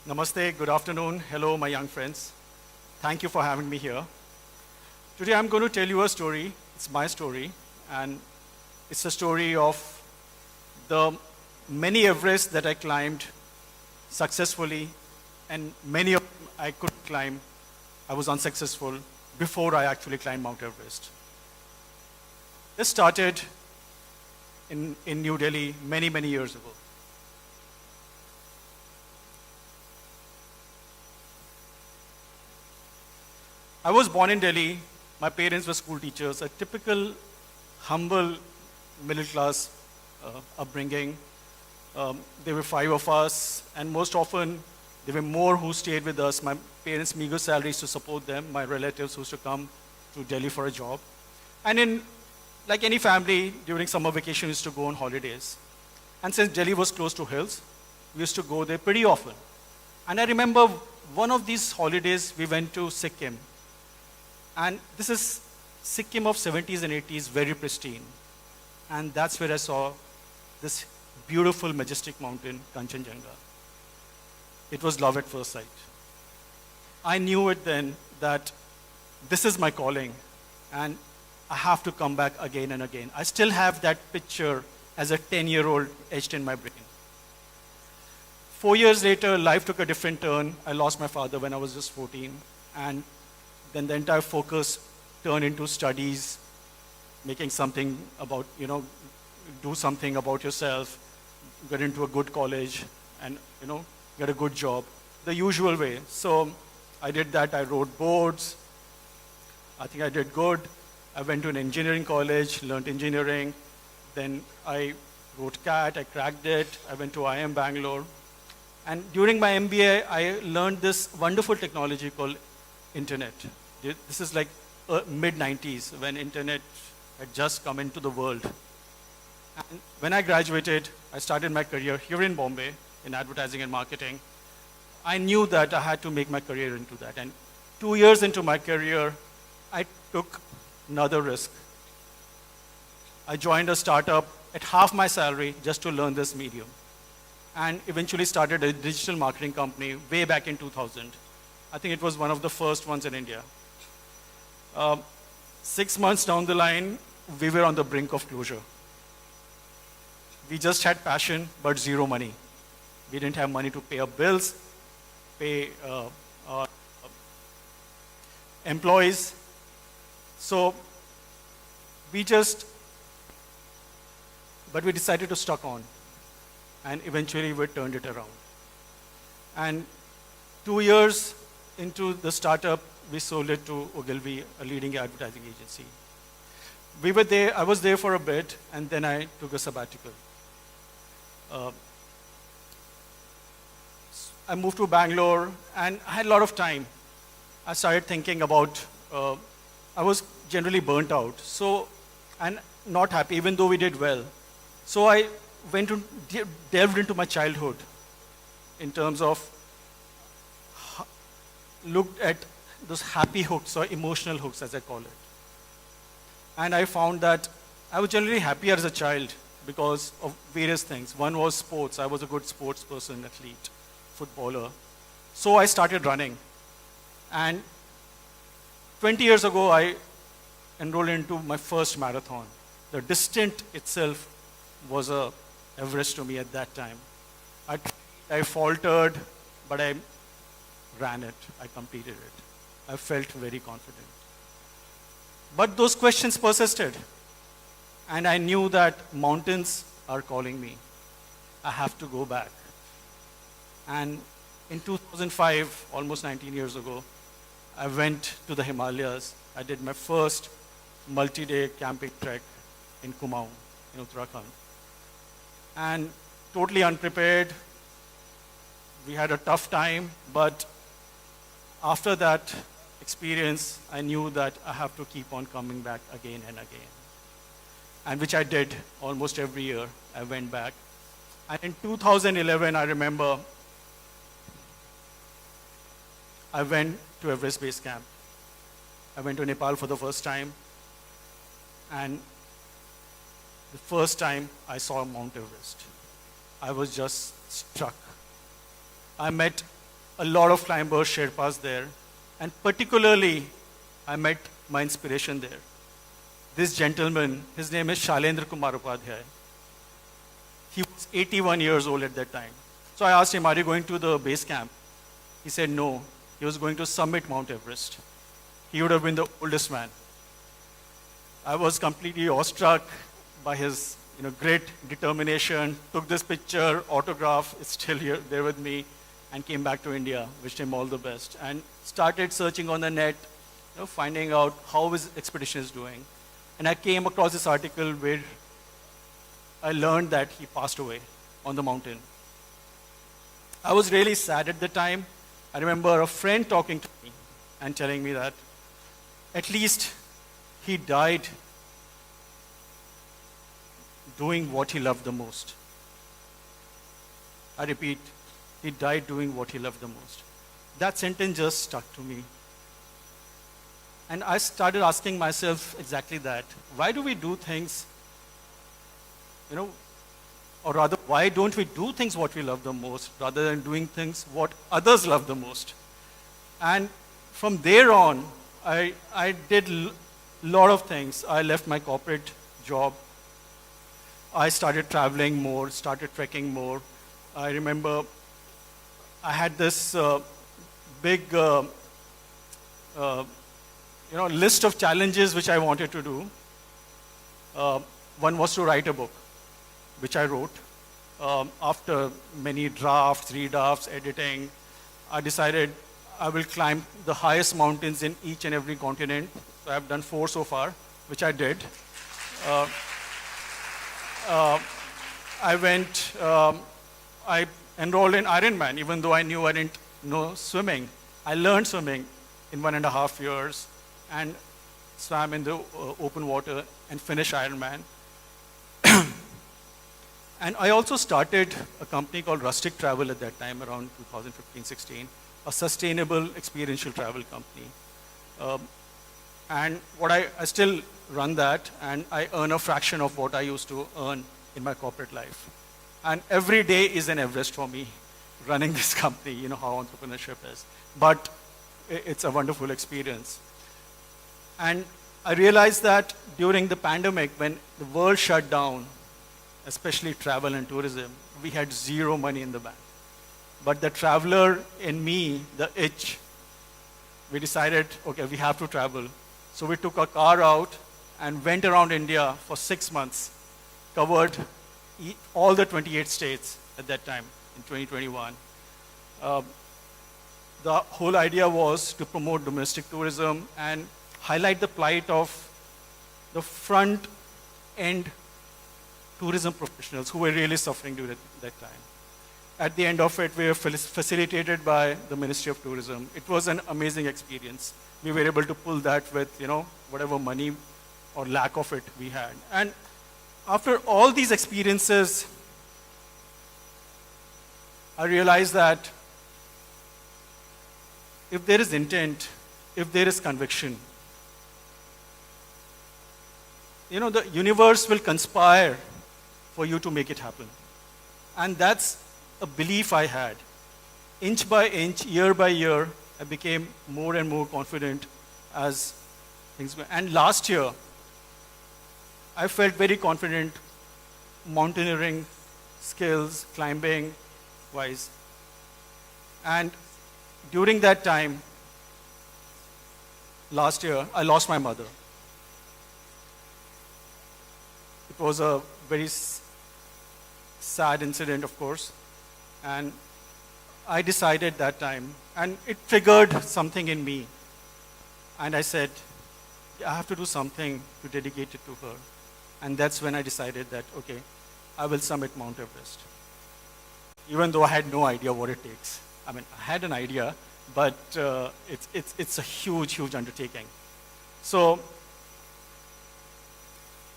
Namaste, good afternoon. Hello, my young friends. Thank you for having me here. Today I'm going to tell you a story. It's my story, and it's a story of the many Everests that I climbed successfully, and many of them I could climb. I was unsuccessful before I actually climbed Mount Everest. This started in New Delhi many, many years ago. I was born in Delhi. My parents were school teachers, a typical humble middle class upbringing. There were five of us, and most often there were more who stayed with us. My parents' meager salaries to support them, my relatives who used to come to Delhi for a job. And like any family, during summer vacation, we used to go on holidays. And since Delhi was close to hills, we used to go there pretty often. And I remember one of these holidays, we went to Sikkim. And this is Sikkim of 70s and 80s, very pristine. And that's where I saw this beautiful, majestic mountain, Kanchenjunga. It was love at first sight. I knew it then that this is my calling, and I have to come back again and again. I still have that picture as a 10-year-old etched in my brain. 4 years later, life took a different turn. I lost my father when I was just 14, and then the entire focus turned into studies, making something about, do something about yourself, get into a good college, and, get a good job, the usual way. So I did that. I wrote boards. I think I did good. I went to an engineering college, learned engineering. Then I wrote CAT, I cracked it. I went to IIM Bangalore. And during my MBA, I learned this wonderful technology called internet. This is like mid-90s when internet had just come into the world. And when I graduated, I started my career here in Bombay in advertising and marketing. I knew that I had to make my career into that. And 2 years into my career, I took another risk. I joined a startup at half my salary just to learn this medium. And eventually started a digital marketing company way back in 2000. I think it was one of the first ones in India. 6 months down the line, we were on the brink of closure. We just had passion, but zero money. We didn't have money to pay our bills, pay our employees. So we decided to stuck on. And eventually we turned it around. And 2 years into the startup, we sold it to Ogilvy, a leading advertising agency. We were there, I was there for a bit, and then I took a sabbatical. I moved to Bangalore, and I had a lot of time. I started thinking about, I was generally burnt out, and not happy, even though we did well. So I went to delved into my childhood in terms of looked at those happy hooks or emotional hooks, as I call it. And I found that I was generally happier as a child because of various things. One was sports. I was a good sports person, athlete, footballer. So I started running. And 20 years ago, I enrolled into my first marathon. The distance itself was a Everest to me at that time. I faltered, but I ran it. I completed it. I felt very confident. But those questions persisted. And I knew that mountains are calling me. I have to go back. And in 2005, almost 19 years ago, I went to the Himalayas. I did my first multi-day camping trek in Kumaon, in Uttarakhand. And totally unprepared. We had a tough time, but after that experience, I knew that I have to keep on coming back again and again. And which I did almost every year. I went back. And in 2011, I remember, I went to Everest Base Camp. I went to Nepal for the first time. And the first time I saw Mount Everest, I was just struck. I met a lot of climbers, Sherpas there. And particularly, I met my inspiration there. This gentleman, his name is Shalendra Kumar Upadhyay. He was 81 years old at that time. So I asked him, are you going to the base camp? He said no. He was going to summit Mount Everest. He would have been the oldest man. I was completely awestruck by his great determination, took this picture, autograph, it's still here, there with me, and came back to India, wished him all the best, and started searching on the net, finding out how his expedition is doing. And I came across this article where I learned that he passed away on the mountain. I was really sad at the time. I remember a friend talking to me and telling me that at least he died doing what he loved the most. I repeat, he died doing what he loved the most. That sentence just stuck to me. And I started asking myself exactly that. Why do we do things, or rather, why don't we do things what we love the most rather than doing things what others love the most? And from there on, I did a lot of things. I left my corporate job. I started traveling more, started trekking more. I remember I had this big list of challenges which I wanted to do. One was to write a book, which I wrote. After many drafts, redrafts, editing, I decided I will climb the highest mountains in each and every continent. So I've done 4 so far, which I did. I enrolled in Ironman, even though I knew I didn't know swimming. I learned swimming in 1.5 years and swam in the open water and finished Ironman. And I also started a company called Rustic Travel at that time, around 2015-16, a sustainable experiential travel company. And I still run that, and I earn a fraction of what I used to earn in my corporate life. And every day is an Everest for me, running this company, how entrepreneurship is. But it's a wonderful experience. And I realized that during the pandemic, when the world shut down, especially travel and tourism, we had zero money in the bank. But the traveler in me, the itch, we decided, okay, we have to travel. So we took a car out and went around India for 6 months, covered all the 28 states at that time in 2021. The whole idea was to promote domestic tourism and highlight the plight of the front-end tourism professionals who were really suffering during that time. At the end of it, we were facilitated by the Ministry of Tourism. It was an amazing experience. We were able to pull that with, whatever money or lack of it we had. And after all these experiences, I realized that if there is intent, if there is conviction, the universe will conspire for you to make it happen. And that's a belief I had. Inch by inch, year by year, I became more and more confident as things went. And last year, I felt very confident mountaineering skills, climbing wise. And during that time, last year, I lost my mother. It was a very sad incident, of course. And I decided that time, and it triggered something in me. And I said, I have to do something to dedicate it to her. And that's when I decided that, okay, I will summit Mount Everest. Even though I had no idea what it takes. I had an idea, but it's a huge, huge undertaking. So,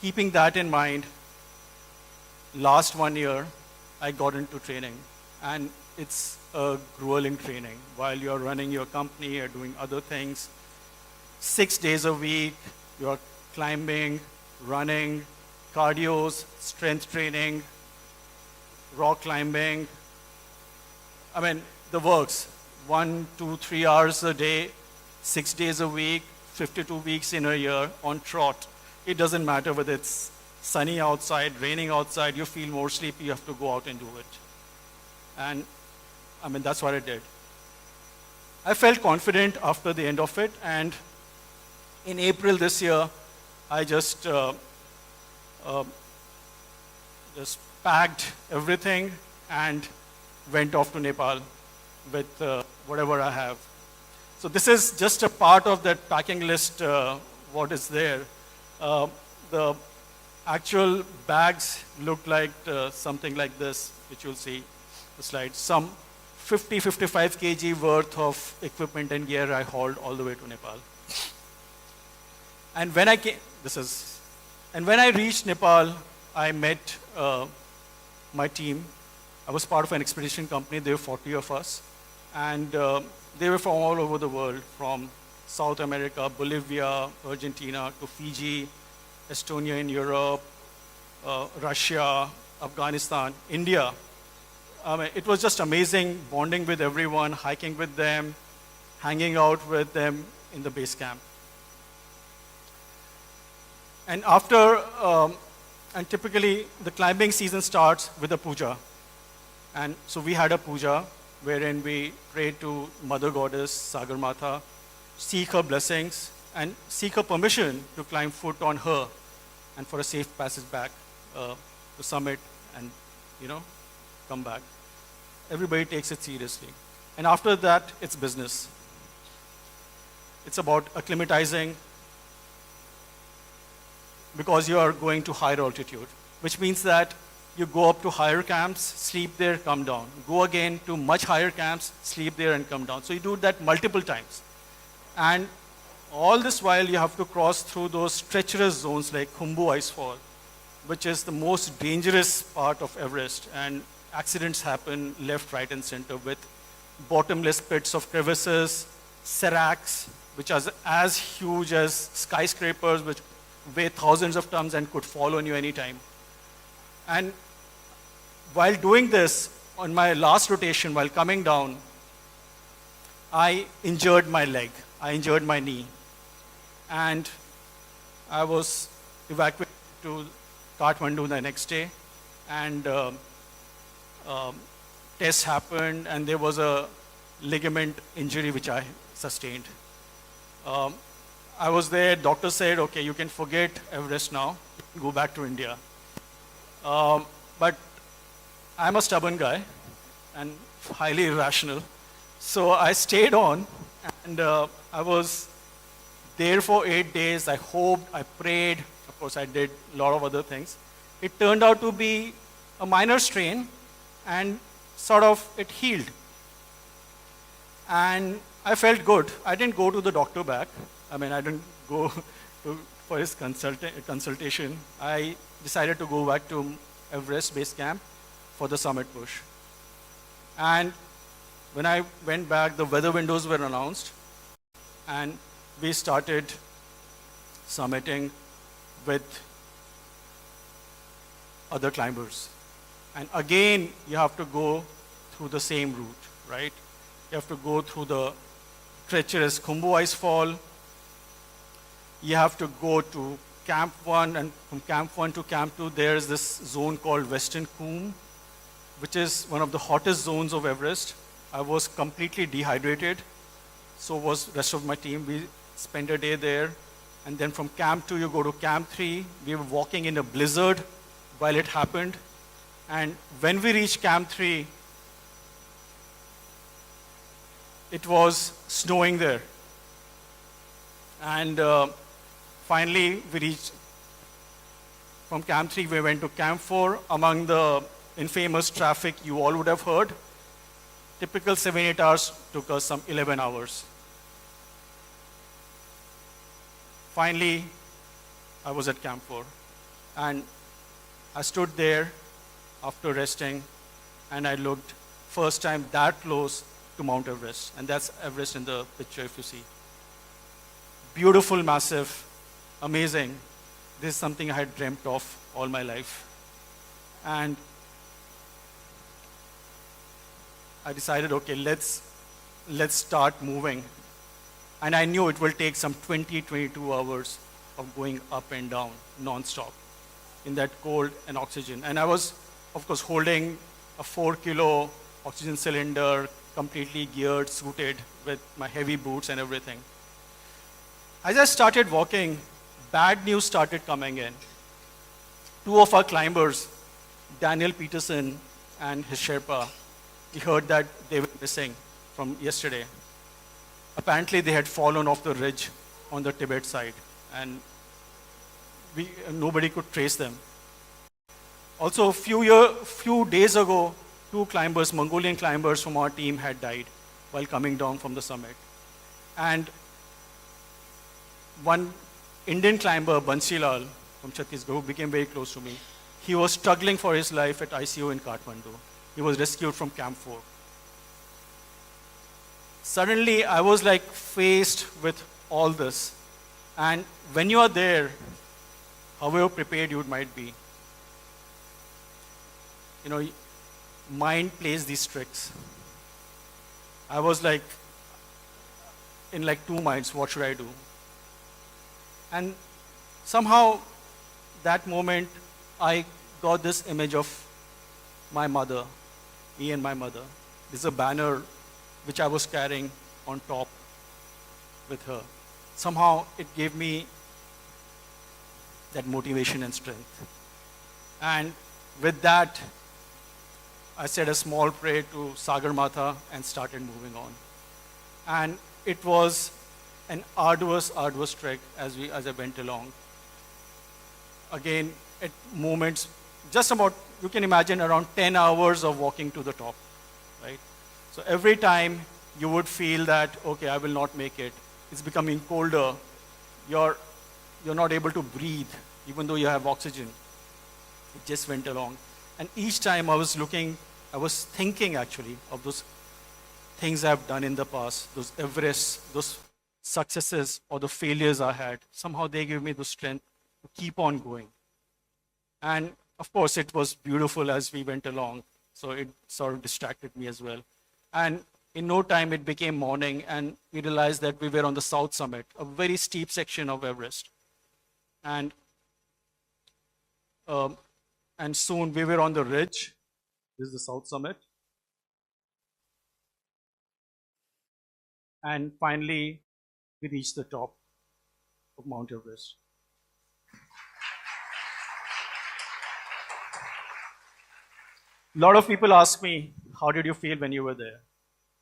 keeping that in mind, last 1 year, I got into training. And it's a grueling training. While you're running your company, you're doing other things. 6 days a week, you're climbing, running, cardios, strength training, rock climbing. The works. 1, 2, 3 hours a day, 6 days a week, 52 weeks in a year on trot. It doesn't matter whether it's sunny outside, raining outside, you feel more sleepy, you have to go out and do it. And I mean, that's what I did. I felt confident after the end of it, and in April this year, I just packed everything and went off to Nepal with whatever I have. So this is just a part of that packing list, what is there. The actual bags look like something like this, which you'll see the slide. Some 50, 55 kg worth of equipment and gear I hauled all the way to Nepal. And when I came, and when I reached Nepal, I met my team. I was part of an expedition company. There were 40 of us. And they were from all over the world, from South America, Bolivia, Argentina, to Fiji, Estonia in Europe, Russia, Afghanistan, India. It was just amazing bonding with everyone, hiking with them, hanging out with them in the base camp. And and typically the climbing season starts with a puja. And so we had a puja wherein we prayed to Mother Goddess, Sagarmatha, seek her blessings, and seek her permission to climb foot on her and for a safe passage back to summit and, come back. Everybody takes it seriously. And after that, it's business. It's about acclimatizing, because you are going to higher altitude, which means that you go up to higher camps, sleep there, come down. Go again to much higher camps, sleep there and come down. So you do that multiple times. And all this while you have to cross through those treacherous zones like Khumbu Icefall, which is the most dangerous part of Everest. And accidents happen left, right, and center with bottomless pits of crevices, seracs, which are as huge as skyscrapers, which weigh thousands of tons and could fall on you anytime. And while doing this, on my last rotation, while coming down, I injured my leg. I injured my knee. And I was evacuated to Kathmandu the next day. And tests happened, and there was a ligament injury which I sustained. I was there, doctor said, okay, you can forget Everest now, go back to India. But I'm a stubborn guy and highly irrational. So I stayed on, and I was there for 8 days. I hoped, I prayed. Of course, I did a lot of other things. It turned out to be a minor strain, and sort of it healed. And I felt good. I didn't go to the doctor back. I didn't go for his consultation. I decided to go back to Everest Base Camp for the summit push. And when I went back, the weather windows were announced, and we started summiting with other climbers. And again, you have to go through the same route, right? You have to go through the treacherous Khumbu Icefall. You have to go to Camp 1, and from Camp 1 to Camp 2, there is this zone called Western Coombe, which is one of the hottest zones of Everest. I was completely dehydrated, so was the rest of my team. We spent a day there, and then from Camp 2, you go to Camp 3. We were walking in a blizzard while it happened, and when we reached Camp 3, it was snowing there. And finally, we reached, from Camp 3, we went to Camp 4. Among the infamous traffic you all would have heard, typical 7-8 hours took us some 11 hours. Finally, I was at Camp 4. And I stood there after resting, and I looked, first time that close to Mount Everest. And that's Everest in the picture, if you see. Beautiful, massive, amazing. This is something I had dreamt of all my life. And I decided, okay, let's let's start moving. And I knew it will take some 20, 22 hours of going up and down non-stop in that cold and oxygen. And I was, of course, holding a 4-kilo oxygen cylinder, completely geared, suited with my heavy boots and everything. As I started walking, bad news started coming in. Two of our climbers, Daniel Peterson and his Sherpa, we heard that they were missing from yesterday. Apparently, they had fallen off the ridge on the Tibet side, and nobody could trace them. Also, a few days ago, two climbers, Mongolian climbers from our team, had died while coming down from the summit. And one Indian climber, Bansilal, from Chhattisgarh, who became very close to me, he was struggling for his life at ICU in Kathmandu. He was rescued from Camp 4. Suddenly, I was like faced with all this. And when you are there, however prepared you might be, you know, mind plays these tricks. I was like, in like two minds, what should I do? And somehow, that moment, I got this image of my mother, me and my mother. There's a banner which I was carrying on top with her. Somehow, it gave me that motivation and strength. And with that, I said a small prayer to Sagar Mata and started moving on. And it was an arduous trek as I went along. Again, at moments, just about, you can imagine around 10 hours of walking to the top, right? So every time you would feel that, okay, I will not make it. It's becoming colder. You're not able to breathe, even though you have oxygen. It just went along. And each time I was thinking actually of those things I've done in the past, those Everests, those successes or the failures I had. Somehow they gave me the strength to keep on going. And of course, it was beautiful as we went along. So it sort of distracted me as well. And in no time, it became morning, and we realized that we were on the south summit, a very steep section of Everest. And soon we were on the ridge. This is the south summit. And finally, we reached the top of Mount Everest. A lot of people ask me, how did you feel when you were there?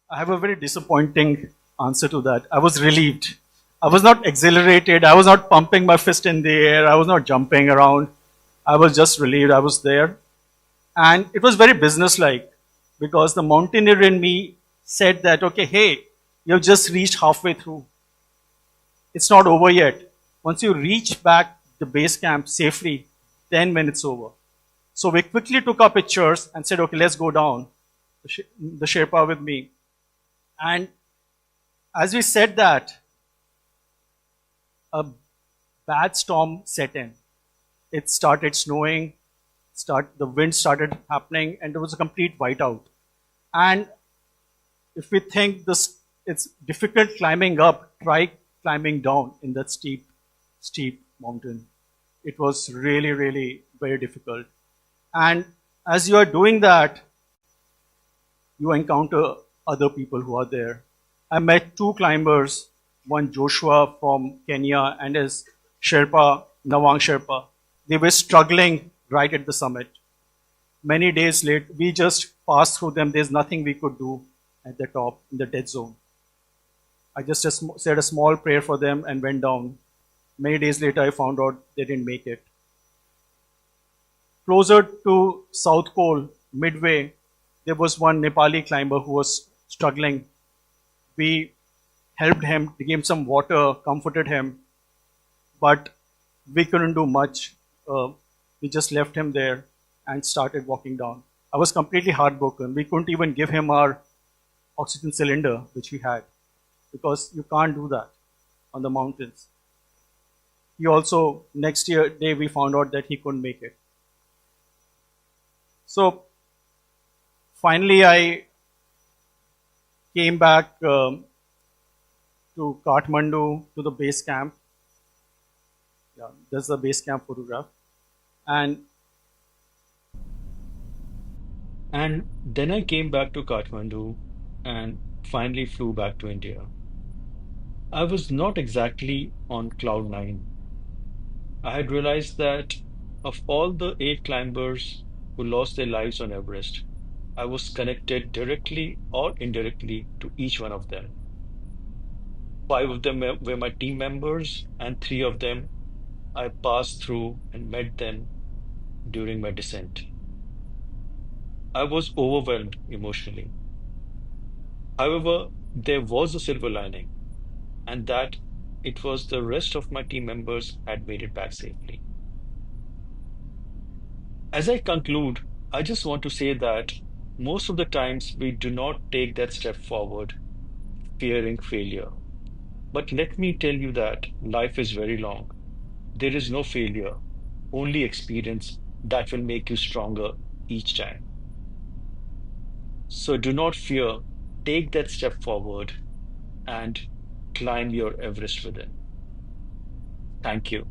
I have a very disappointing answer to that. I was relieved. I was not exhilarated. I was not pumping my fist in the air. I was not jumping around. I was just relieved I was there. And it was very businesslike because the mountaineer in me said that, okay, hey, you've just reached halfway through. It's not over yet. Once you reach back the base camp safely, then when it's over. So we quickly took our pictures and said, okay, let's go down. The Sherpa with me. And as we said that, a bad storm set in. It started snowing, the wind started happening, and there was a complete whiteout. And if we think it's difficult climbing up, try climbing down in that steep mountain. It was really, really very difficult. And as you are doing that, you encounter other people who are there. I met two climbers, one Joshua from Kenya and his Sherpa, Nawang Sherpa. They were struggling right at the summit. Many days later, we just passed through them. There's nothing we could do at the top in the dead zone. I just said a small prayer for them and went down. Many days later, I found out they didn't make it. Closer to South Col, midway, there was one Nepali climber who was struggling. We helped him, gave him some water, comforted him, but we couldn't do much. We just left him there and started walking down. I was completely heartbroken. We couldn't even give him our oxygen cylinder, which we had, because you can't do that on the mountains. He also, next day, we found out that he couldn't make it. So finally, I came back to Kathmandu to the base camp. Yeah, there's the base camp photograph. And And then I came back to Kathmandu and finally flew back to India. I was not exactly on cloud nine. I had realized that of all the eight climbers who lost their lives on Everest, I was connected directly or indirectly to each one of them. Five of them were my team members, and three of them I passed through and met them during my descent. I was overwhelmed emotionally. However, there was a silver lining, and that it was the rest of my team members had made it back safely. As I conclude, I just want to say that most of the times we do not take that step forward, fearing failure. But let me tell you that life is very long. There is no failure, only experience that will make you stronger each time. So do not fear, take that step forward and climb your Everest within. Thank you.